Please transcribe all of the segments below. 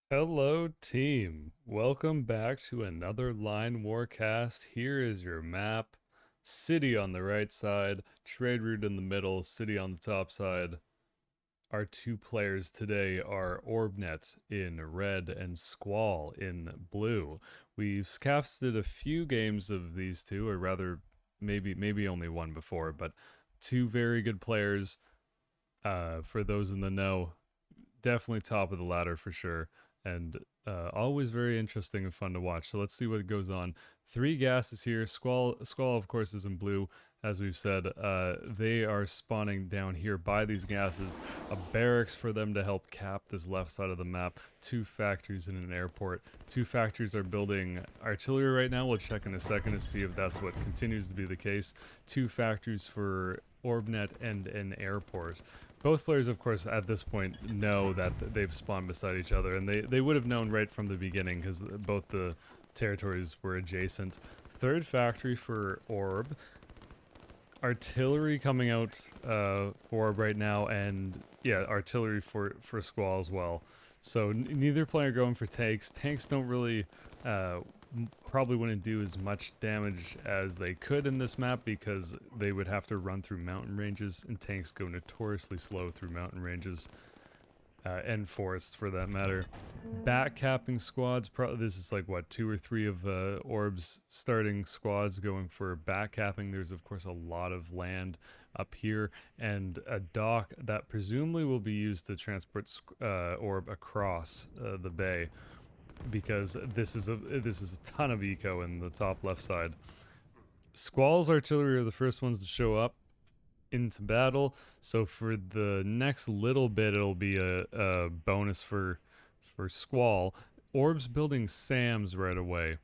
Hello, team. Welcome back to another Line Warcast. Here is your map. City on the right side, trade route in the middle, city on the top side. Our two players today are Orbnet in red and Swkoll in blue. We've casted a few games of these two, or rather, maybe only one before, but two very good players. For those in the know, definitely top of the ladder for sure, and always very interesting and fun to watch. So let's see what goes on. Three gases here. Swkoll, of course, is in blue, as we've said. They are spawning down here by these gases. A barracks for them to help cap this left side of the map. Two factories and an airport. Two factories are building artillery right now. We'll check in a second to see if that's what continues to be the case. Two factories for Orbnet and an airport. Both players, of course, at this point know that they've spawned beside each other, and they would have known right from the beginning because both the territories were adjacent. Third factory for Orb. Artillery coming out Orb right now, and yeah, artillery for Swkoll as well. So neither player going for tanks. Tanks don't really probably wouldn't do as much damage as they could in this map because they would have to run through mountain ranges, and tanks go notoriously slow through mountain ranges and forests for that matter. Backcapping squads, this is like what, two or three of Orb's starting squads going for backcapping. There's of course a lot of land up here and a dock that presumably will be used to transport Orb across the bay, because this is a ton of eco in the top left side. Squall's artillery are the first ones to show up into battle, so for the next little bit it'll be a bonus for Swkoll. Orb's building Sam's right away.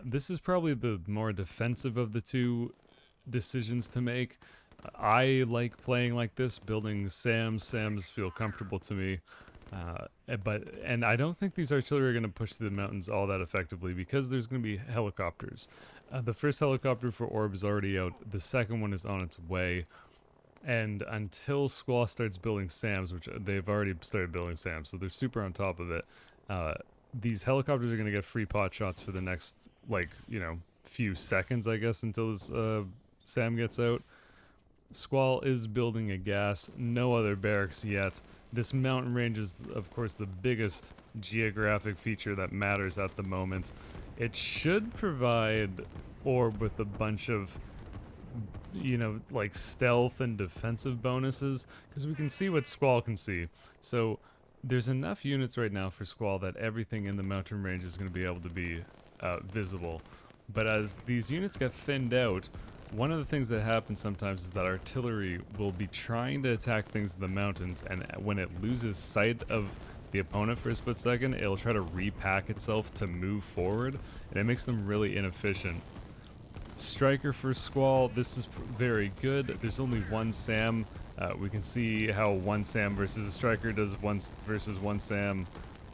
This is probably the more defensive of the two decisions to make. I like playing like this, building Sam's. Sam's feel comfortable to me. And I don't think these artillery are going to push through the mountains all that effectively because there's going to be helicopters. The first helicopter for Orb is already out. The second one is on its way. And until Swkoll starts building SAMs, which they've already started building SAMs, so they're super on top of it, these helicopters are going to get free pot shots for the next, few seconds, I guess, until this SAM gets out. Swkoll is building a gas, no other barracks yet. This mountain range is, of course, the biggest geographic feature that matters at the moment. It should provide Orb with a bunch of, like stealth and defensive bonuses, because we can see what Swkoll can see. So there's enough units right now for Swkoll that everything in the mountain range is going to be able to be visible. But as these units get thinned out, one of the things that happens sometimes is that artillery will be trying to attack things in the mountains, and when it loses sight of the opponent for a split second, it'll try to repack itself to move forward, and it makes them really inefficient. Striker for Swkoll, this is very good. There's only one Sam. We can see how one Sam versus a Striker does once versus one Sam,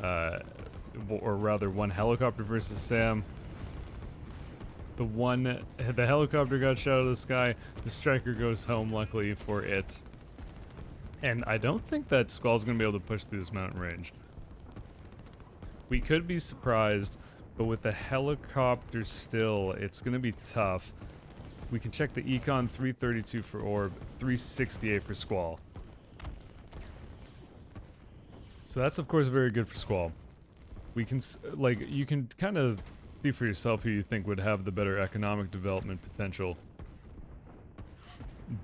or rather one helicopter versus Sam. The helicopter got shot out of the sky. The Striker goes home, luckily for it. And I don't think that Swkoll's going to be able to push through this mountain range. We could be surprised, but with the helicopter still, it's going to be tough. We can check the Econ. 332 for Orb, 368 for Swkoll. So that's of course very good for Swkoll. We can, you can kind of see for yourself who you think would have the better economic development potential,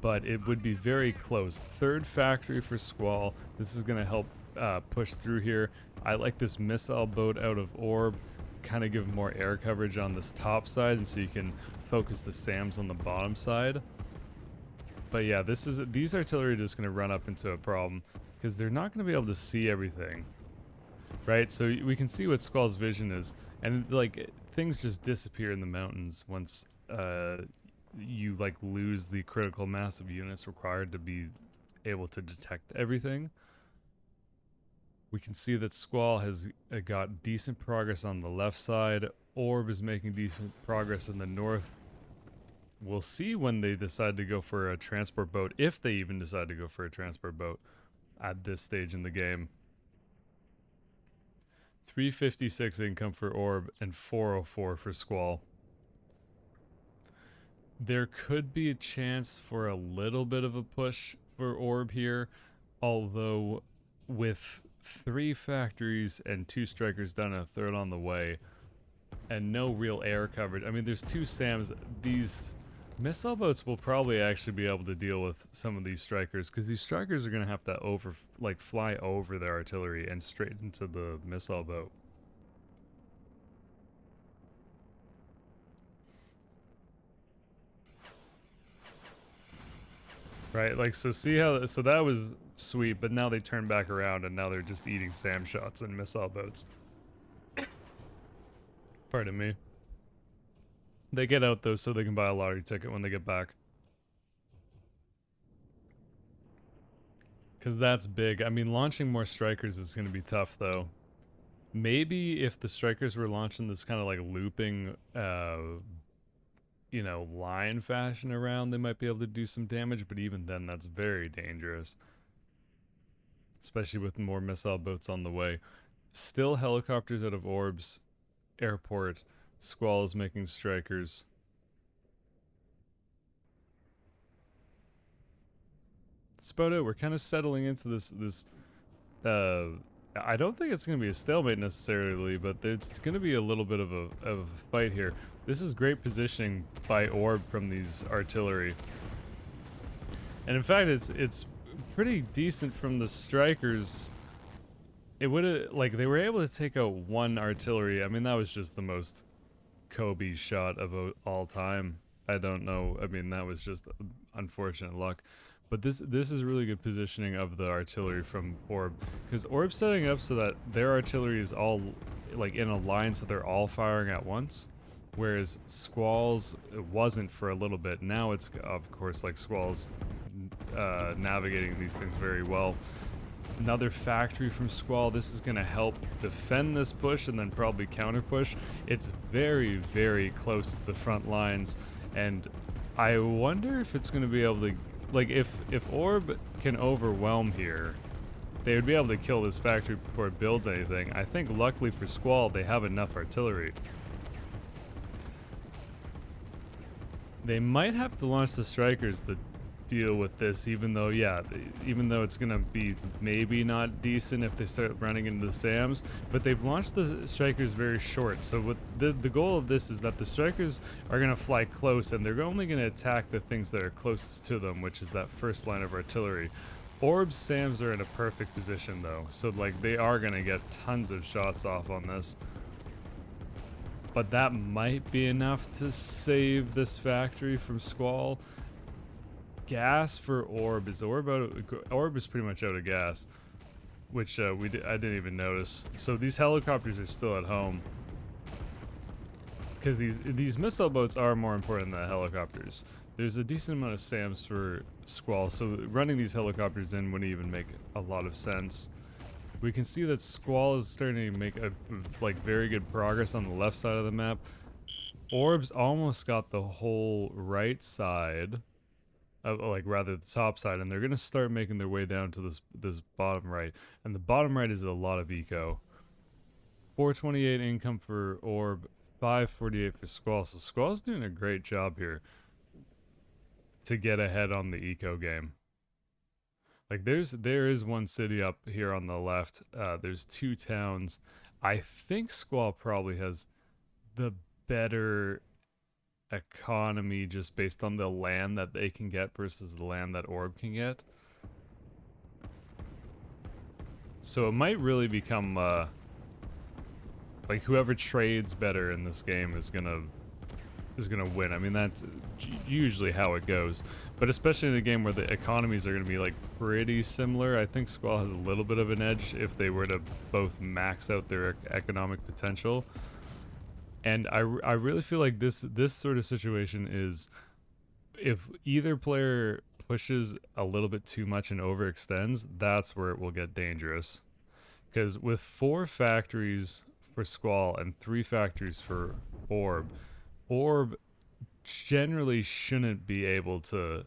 but it would be very close. Third factory for Swkoll. This is going to help push through here. I like this missile boat out of Orb, kind of give more air coverage on this top side, and so you can focus the SAMs on the bottom side. But yeah, these artillery are just going to run up into a problem because they're not going to be able to see everything, right? So we can see what Swkoll's vision is, and like things just disappear in the mountains once you like lose the critical mass of units required to be able to detect everything. We can see that Swkoll has got decent progress on the left side. Orb is making decent progress in the north. We'll see when they decide to go for a transport boat, if they even decide to go for a transport boat at this stage in the game. 356 income for Orb and 404 for Squall. There could be a chance for a little bit of a push for Orb here, although with 3 factories and 2 strikers down and a third on the way, and no real air coverage. I mean, there's 2 SAMs. These missile boats will probably actually be able to deal with some of these strikers, because these strikers are going to have to fly over their artillery and straight into the missile boat. Right, like, so see how, so that was sweet, but now they turn back around and now they're just eating SAM shots and missile boats. Pardon me. They get out though so they can buy a lottery ticket when they get back. Because that's big. I mean, launching more strikers is going to be tough though. Maybe if the strikers were launching this kind of like looping, you know, line fashion around, they might be able to do some damage, but even then that's very dangerous. Especially with more missile boats on the way. Still helicopters out of Orb's airport. Swkoll is making strikers. That's about it. We're kind of settling into this I don't think it's going to be a stalemate necessarily, but it's going to be a little bit of a fight here. This is great positioning by Orb from these artillery. And in fact, it's pretty decent from the strikers. It would have, like, they were able to take out 1 artillery. I mean, that was just the most Kobe shot of all time. I don't know. I mean, that was just unfortunate luck. But this is really good positioning of the artillery from Orb, because Orb's setting it up so that their artillery is all like in a line, so they're all firing at once, whereas Squall's wasn't for a little bit. Now it's, of course, like Squall's navigating these things very well. Another factory from Swkoll. This is going to help defend this push and then probably counter push. It's very, very close to the front lines, and I wonder if it's going to be able to, like, if Orb can overwhelm here, they would be able to kill this factory before it builds anything. I think luckily for Swkoll, they have enough artillery. They might have to launch the strikers to deal with this, even though, yeah, even though it's gonna be maybe not decent if they start running into the SAMs, but they've launched the strikers very short. So what the goal of this is that the strikers are gonna fly close, and they're only gonna attack the things that are closest to them, which is that first line of artillery. Orb's SAMs are in a perfect position though, so like they are gonna get tons of shots off on this. But that might be enough to save this factory from Swkoll. Gas for Orb. Is Orb out of, Orb is pretty much out of gas, which I didn't even notice. So these helicopters are still at home, because these missile boats are more important than the helicopters. There's a decent amount of SAMs for Swkoll, so running these helicopters in wouldn't even make a lot of sense. We can see that Swkoll is starting to make a very good progress on the left side of the map. Orb's almost got the whole right side. Rather the top side, and they're gonna start making their way down to this bottom right, and the bottom right is a lot of eco. 428 income for Orb, 548 for Swkoll. So Squall's doing a great job here to get ahead on the eco game. Like there is one city up here on the left. There's 2 towns. I think Swkoll probably has the better economy just based on the land that they can get versus the land that Orb can get. So it might really become like whoever trades better in this game is gonna win. I mean, that's usually how it goes, but especially in a game where the economies are gonna be like pretty similar, I think Swkoll has a little bit of an edge if they were to both max out their economic potential. And I really feel like this sort of situation is, if either player pushes a little bit too much and overextends, that's where it will get dangerous. Because with 4 factories for Swkoll and 3 factories for Orb generally shouldn't be able to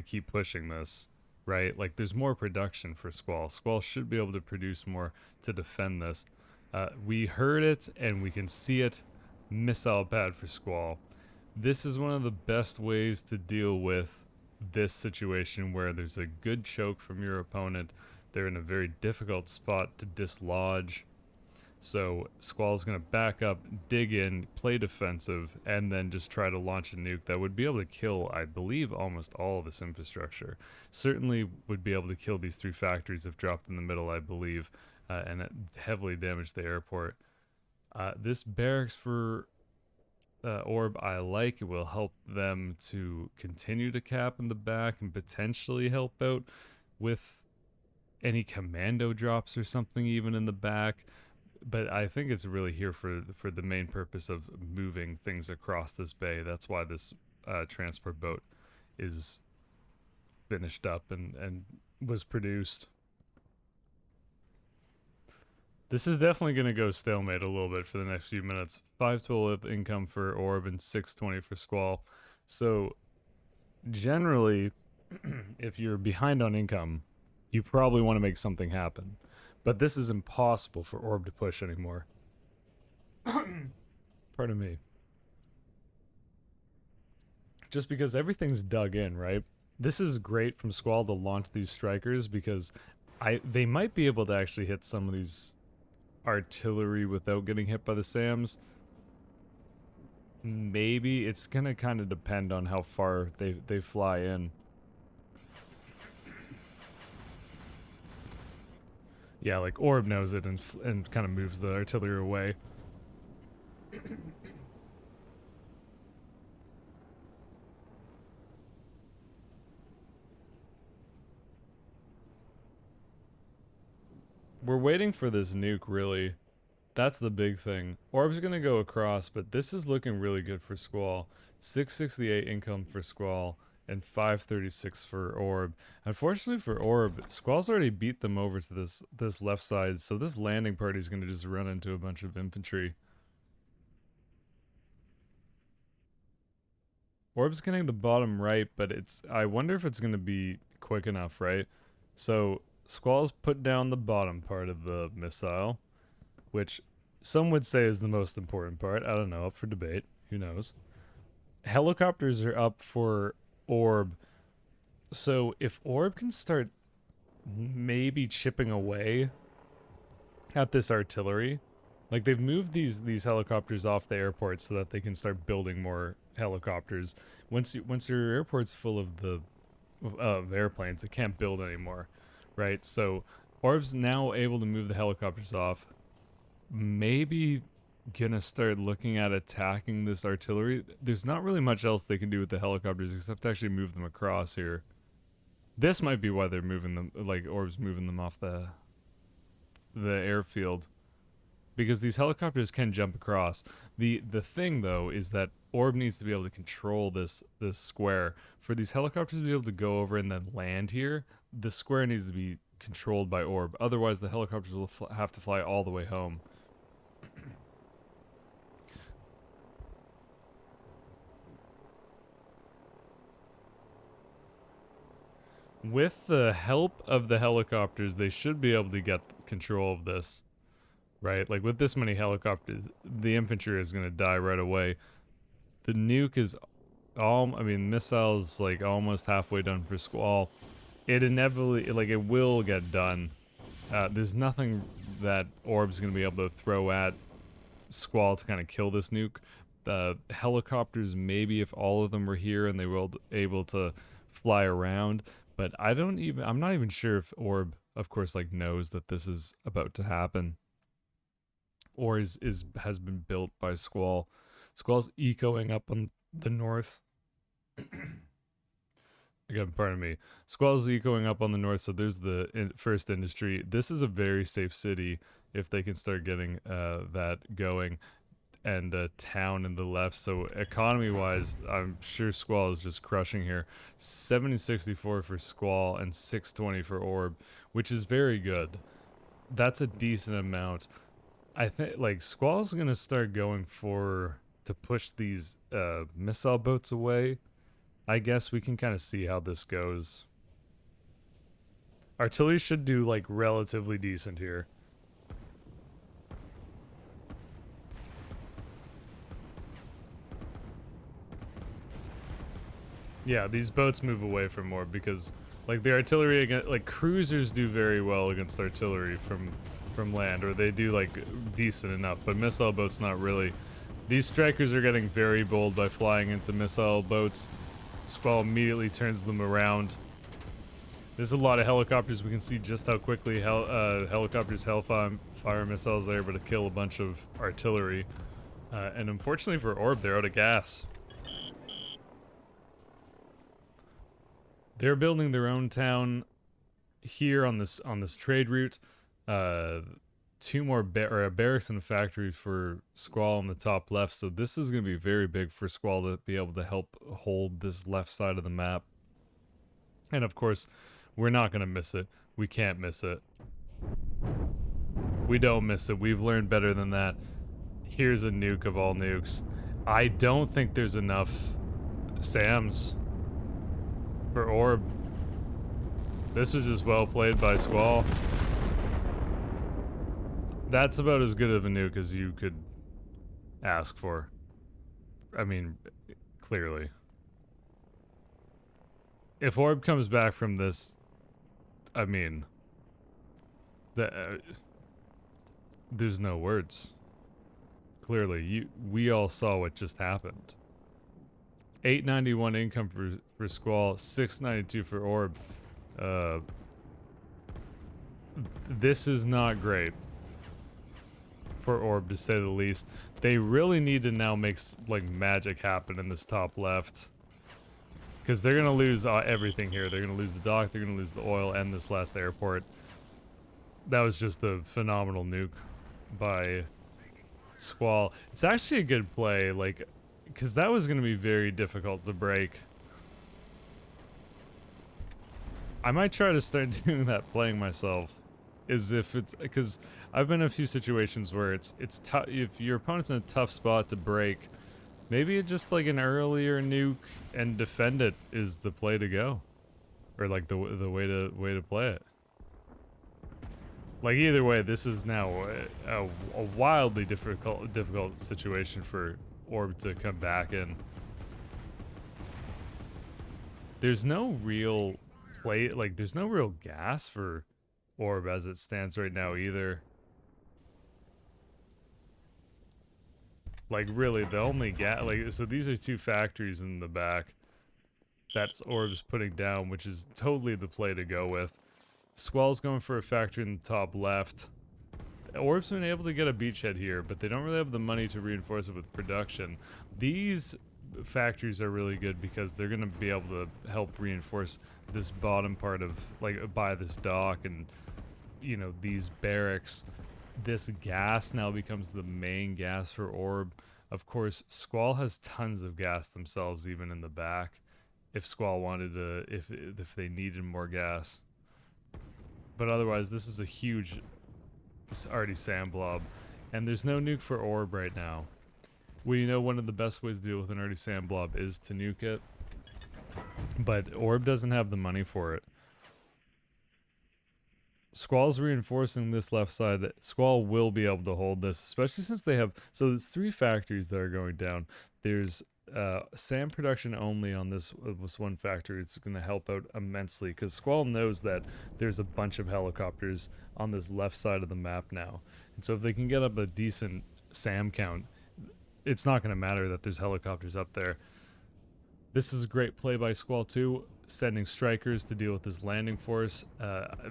keep pushing this, right? Like there's more production for Swkoll. Swkoll should be able to produce more to defend this. We heard it and we can see it. Missile pad for Squall. This is one of the best ways to deal with this situation where there's a good choke from your opponent. They're in a very difficult spot to dislodge. So Squall's going to back up, dig in, play defensive, and then just try to launch a nuke that would be able to kill, I believe, almost all of this infrastructure. Certainly would be able to kill these 3 factories if dropped in the middle, I believe, and it heavily damage the airport. This barracks for Orb I like. It will help them to continue to cap in the back and potentially help out with any commando drops or something even in the back. But I think it's really here for the main purpose of moving things across this bay. That's why this transport boat is finished up and was produced. This is definitely going to go stalemate a little bit for the next few minutes. 512 income for Orb and 620 for Squall. So generally, if you're behind on income, you probably want to make something happen. But this is impossible for Orb to push anymore. Pardon me. Just because everything's dug in, right? This is great from Squall to launch these strikers because they might be able to actually hit some of these artillery without getting hit by the SAMs. Maybe. It's gonna kind of depend on how far they fly in. Yeah, like Orb knows it and kind of moves the artillery away. We're waiting for this nuke, really. That's the big thing. Orb's gonna go across, but this is looking really good for Squall. 668 income for Squall and 536 for Orb. Unfortunately for Orb, Squall's already beat them over to this left side, so this landing party is gonna just run into a bunch of infantry. Orb's getting the bottom right, but I wonder if it's gonna be quick enough, right? So Squall's put down the bottom part of the missile, which some would say is the most important part. I don't know, up for debate. Who knows? Helicopters are up for Orb. So if Orb can start maybe chipping away at this artillery, like they've moved these helicopters off the airport so that they can start building more helicopters. Once your airport's full of the airplanes, it can't build anymore, right? So Orb's now able to move the helicopters off. Maybe gonna start looking at attacking this artillery. There's not really much else they can do with the helicopters except to actually move them across here. This might be why they're moving them, like Orb's moving them off the airfield, because these helicopters can jump across. The thing though is that Orb needs to be able to control this square. For these helicopters to be able to go over and then land here, the square needs to be controlled by Orb. Otherwise, the helicopters will have to fly all the way home. With the help of the helicopters, they should be able to get control of this, right? Like with this many helicopters, the infantry is going to die right away. The nuke is missiles like almost halfway done for Swkoll. It inevitably, like it will get done. There's nothing that Orb's going to be able to throw at Swkoll to kind of kill this nuke. The helicopters, maybe if all of them were here and they were able to fly around, but I'm not even sure if Orb, of course, like knows that this is about to happen, or has been built by Swkoll. Squall's ecoing up on the north. Again, pardon me. Squall's ecoing up on the north, so there's the first industry. This is a very safe city if they can start getting that going. And a town in the left, so economy-wise, I'm sure Swkoll is just crushing here. 7064 for Swkoll and 620 for Orb, which is very good. That's a decent amount. I think like Squall's gonna start going to push these missile boats away. I guess we can kind of see how this goes. Artillery should do like relatively decent here. Yeah, these boats move away from Orb because, like, the artillery against, like, cruisers do very well against artillery from land, or they do like decent enough, but missile boats not really. These strikers are getting very bold by flying into missile boats. Swkoll immediately turns them around. There's a lot of helicopters. We can see just how quickly helicopters fire missiles are able to kill a bunch of artillery. And unfortunately for Orb, they're out of gas. They're building their own town here on this trade route. Two more barracks and a factory for Swkoll on the top left. So this is going to be very big for Swkoll to be able to help hold this left side of the map. And of course, we're not going to miss it. We can't miss it. We don't miss it. We've learned better than that. Here's a nuke of all nukes. I don't think there's enough SAMs for Orb. This was just well played by Swkoll. That's about as good of a nuke as you could ask for. I mean, clearly. If Orb comes back from this, I mean, there's no words. Clearly, we all saw what just happened. 891 income for Swkoll, 692 for Orb. This is not great for Orb, to say the least. They really need to now make like magic happen in this top left, because they're gonna lose everything here. They're gonna lose the dock, they're gonna lose the oil, and this last airport. That was just a phenomenal nuke by Swkoll. It's actually a good play, like, because that was gonna be very difficult to break. I might try to start doing that playing myself. Is if it's because I've been in a few situations where it's tough. If your opponent's in a tough spot to break, maybe it's just like an earlier nuke and defend it is the play to go, or like the way to play it. Like either way, this is now a wildly difficult situation for Orb to come back in. There's no real play, like there's no real gas for Orb as it stands right now either. Like really the only gas, like, so these are two factories in the back that's Orb's putting down, which is totally the play to go with. Swkoll's going for a factory in the top left. Orb's been able to get a beachhead here, but they don't really have the money to reinforce it with production. These factories are really good because they're going to be able to help reinforce this bottom part of, like, by this dock and, you know, these barracks. This gas now becomes the main gas for Orb. Of course, Swkoll has tons of gas themselves, even in the back. If Swkoll wanted to, if they needed more gas. But otherwise, this is a huge already SAM blob. And there's no nuke for Orb right now. We know one of the best ways to deal with an already SAM blob is to nuke it. But Orb doesn't have the money for it. Swkoll's reinforcing this left side. Swkoll will be able to hold this, especially since they have... So there's 3 factories that are going down. There's SAM production only on this one factory. It's going to help out immensely because Swkoll knows that there's a bunch of helicopters on this left side of the map now. And so if they can get up a decent SAM count, it's not going to matter that there's helicopters up there. This is a great play by Swkoll too, sending strikers to deal with this landing force.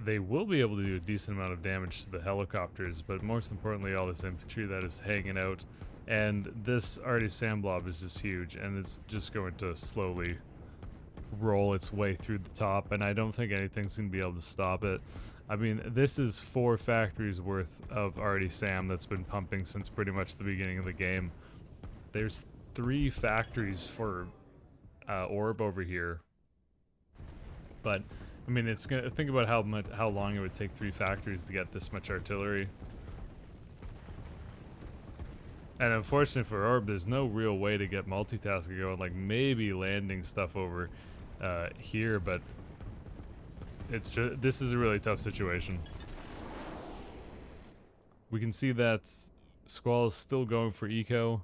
They will be able to do a decent amount of damage to the helicopters, but most importantly, all this infantry that is hanging out. And this already SAM blob is just huge, and it's just going to slowly roll its way through the top, and I don't think anything's going to be able to stop it. I mean, this is 4 factories worth of already SAM that's been pumping since pretty much the beginning of the game. There's 3 factories for Orb over here. But, I mean, it's gonna, think about how long it would take 3 factories to get this much artillery. And unfortunately for Orb, there's no real way to get multitasking going, like maybe landing stuff over here, but it's just, this is a really tough situation. We can see that Swkoll is still going for eco.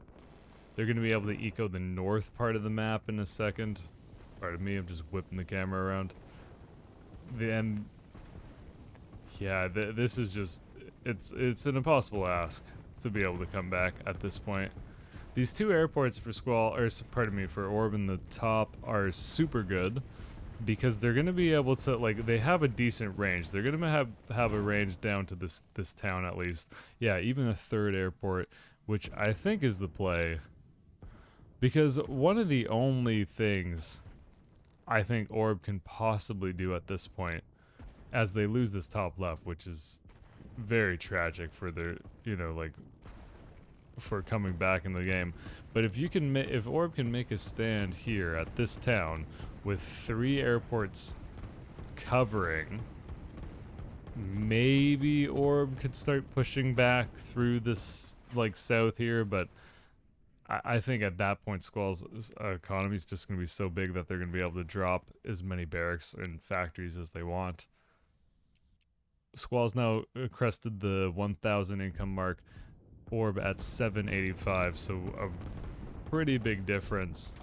They're going to be able to eco the north part of the map in a second. Pardon me, I'm just whipping the camera around. Then, yeah, this is just, it's an impossible ask to be able to come back at this point. These two airports for Swkoll, or pardon me, for Orb in the top are super good because they're going to be able to, like, they have a decent range. They're going to have a range down to this town at least. Yeah, even a third airport, which I think is the play. Because one of the only things I think Orb can possibly do at this point, as they lose this top left, which is very tragic for their, you know, like, for coming back in the game. But if you can, if Orb can make a stand here at this town with 3 airports covering, maybe Orb could start pushing back through this, like, south here, but I think at that point Swkoll's economy is just going to be so big that they're going to be able to drop as many barracks and factories as they want. Swkoll's now crested the 1,000 income mark, Orb at 785, so a pretty big difference.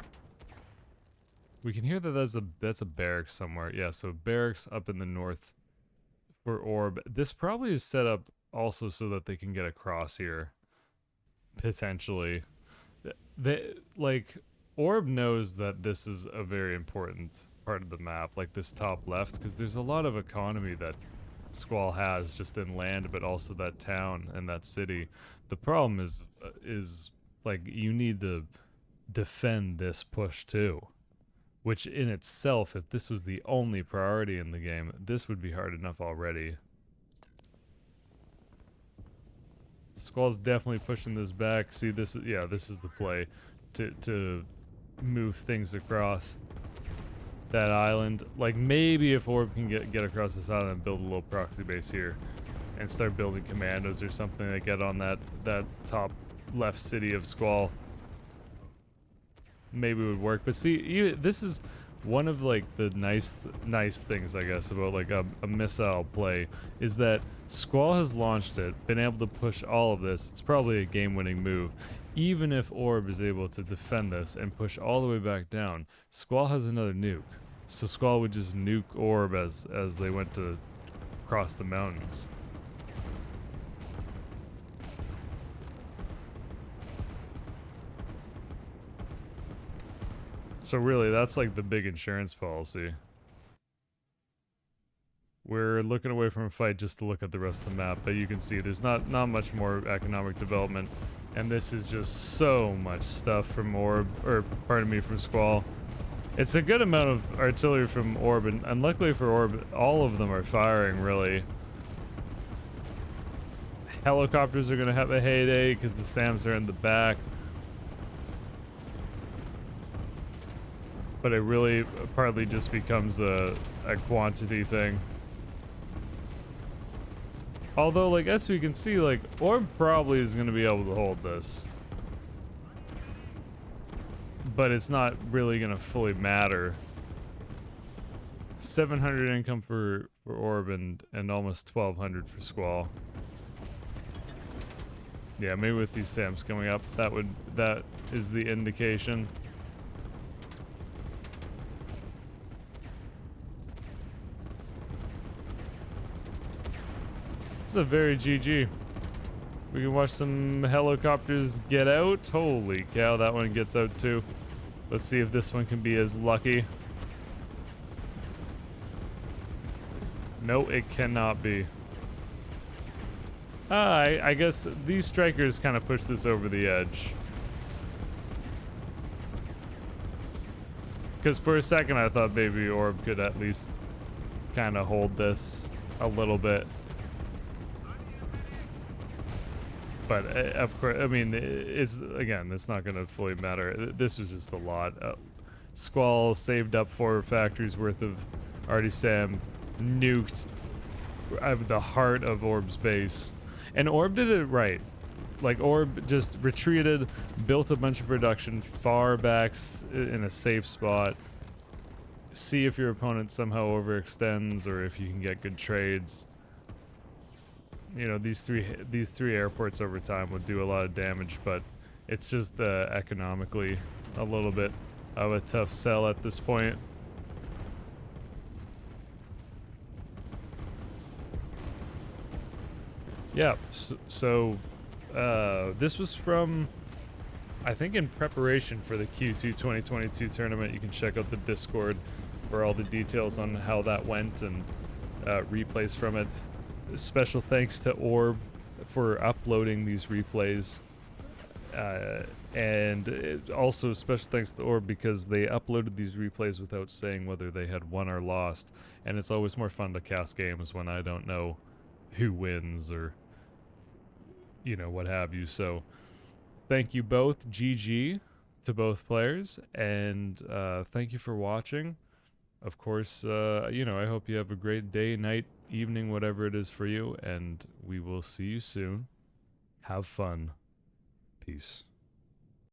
We can hear that that's a barracks somewhere. Yeah, so barracks up in the north for Orb. This probably is set up also so that they can get across here, potentially. Like, Orb knows that this is a very important part of the map, like this top left, because there's a lot of economy that Swkoll has just in land, but also that town and that city. The problem is like, you need to defend this push too, which in itself, if this was the only priority in the game, this would be hard enough already. Swkoll's definitely pushing this back. See, this is, yeah, this is the play to move things across that island. Like, maybe if Orb can get across this island and build a little proxy base here and start building commandos or something that get on that top left city of Swkoll, maybe it would work. But see, this is one of, like, the nice things, I guess, about, like, a missile play, is that Swkoll has launched it, been able to push all of this. It's probably a game-winning move. Even if Orb is able to defend this and push all the way back down, Swkoll has another nuke. So Swkoll would just nuke Orb as they went to cross the mountains. So really, that's like the big insurance policy. We're looking away from a fight just to look at the rest of the map, but you can see there's not much more economic development, and this is just so much stuff from Orb, or pardon me, from Swkoll. It's a good amount of artillery from Orb, and luckily for Orb, all of them are firing, really. Helicopters are going to have a heyday because the SAMs are in the back. But it really partly just becomes a quantity thing. Although, like, as we can see, like, Orb probably is going to be able to hold this. But it's not really going to fully matter. 700 income for Orb and almost 1,200 for Swkoll. Yeah, maybe with these SAMs coming up, that is the indication. This is a very GG. We can watch some helicopters get out. Holy cow, that one gets out too. Let's see if this one can be as lucky. No, it cannot be. I guess these strikers kind of push this over the edge. Because for a second I thought maybe Orb could at least kind of hold this a little bit. But of course, I mean, it's not going to fully matter. This was just a lot. Swkoll saved up 4 factories worth of Artisam, nuked the heart of Orb's base, and Orb did it right. Like, Orb just retreated, built a bunch of production far back in a safe spot. See if your opponent somehow overextends or if you can get good trades. You know, these three airports over time would do a lot of damage, but it's just economically a little bit of a tough sell at this point. Yeah, so this was from, I think, in preparation for the Q2 2022 tournament. You can check out the Discord for all the details on how that went and replays from it. Special thanks to Orb for uploading these replays. And also special thanks to Orb because they uploaded these replays without saying whether they had won or lost. And it's always more fun to cast games when I don't know who wins or, you know, what have you. So thank you both. GG to both players. And thank you for watching. Of course, you know, I hope you have a great day, night, evening, whatever it is for you. And we will see you soon. Have fun. Peace.